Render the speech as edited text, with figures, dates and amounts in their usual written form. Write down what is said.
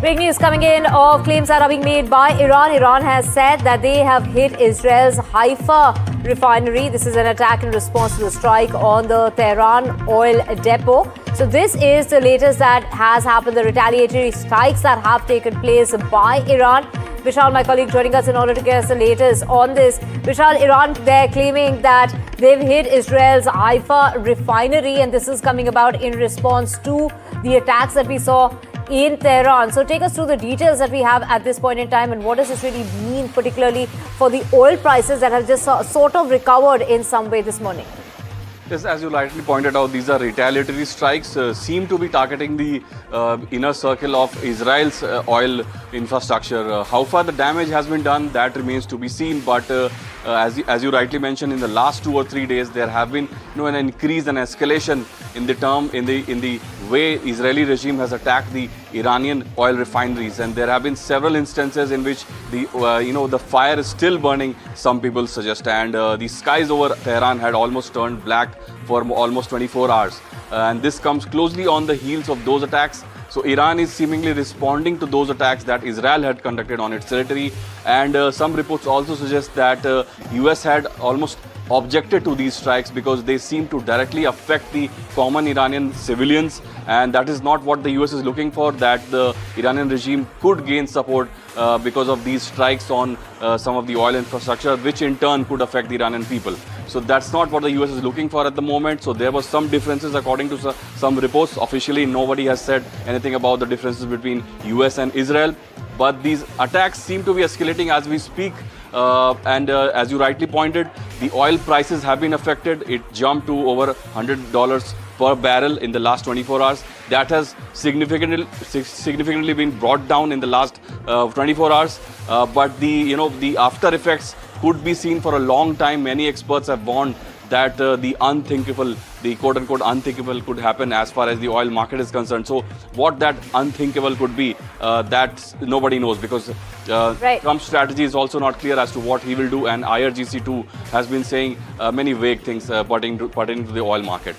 Breaking news coming in of claims that are being made by Iran. Iran has said that they have hit Israel's Haifa refinery. This is an attack in response to the strike on the Tehran oil depot. So this is the latest that has happened, the retaliatory strikes that have taken place by Iran. Vishal, my colleague, joining us in order to get us the latest on this. Vishal, Iran, they're claiming that they've hit Israel's Haifa refinery, and this is coming about in response to the attacks that we saw in Tehran. So take us through the details that we have at this point in time, and what does this really mean, particularly for the oil prices that have just sort of recovered in some way this morning? Yes, as you rightly pointed out, these are retaliatory strikes, seem to be targeting the inner circle of Israel's oil infrastructure. How far the damage has been done, that remains to be seen. But as you rightly mentioned, in the last 2 or 3 days, there have been an increase and escalation in the way Israeli regime has attacked the Iranian oil refineries, and there have been several instances in which the fire is still burning, some people suggest, and the skies over Tehran had almost turned black for almost 24 hours, and this comes closely on the heels of those attacks. So Iran is seemingly responding to those attacks that Israel had conducted on its territory, and some reports also suggest that US had almost objected to these strikes because they seem to directly affect the common Iranian civilians, and that is not what the US is looking for, that the Iranian regime could gain support because of these strikes on some of the oil infrastructure, which in turn could affect the Iranian people. So that's not what the US is looking for at the moment. So there were some differences according to some reports. Officially, nobody has said anything about the differences between US and Israel, but these attacks seem to be escalating as we speak. And as you rightly pointed, the oil prices have been affected. It jumped to over $100 per barrel in the last 24 hours. That has significantly been brought down in the last 24 hours. But the after effects could be seen for a long time. Many experts have warned that the unthinkable, the quote-unquote unthinkable, could happen as far as the oil market is concerned. So what that unthinkable could be, that nobody knows, because Trump's strategy is also not clear as to what he will do, and IRGC too has been saying many vague things pertaining to the oil market.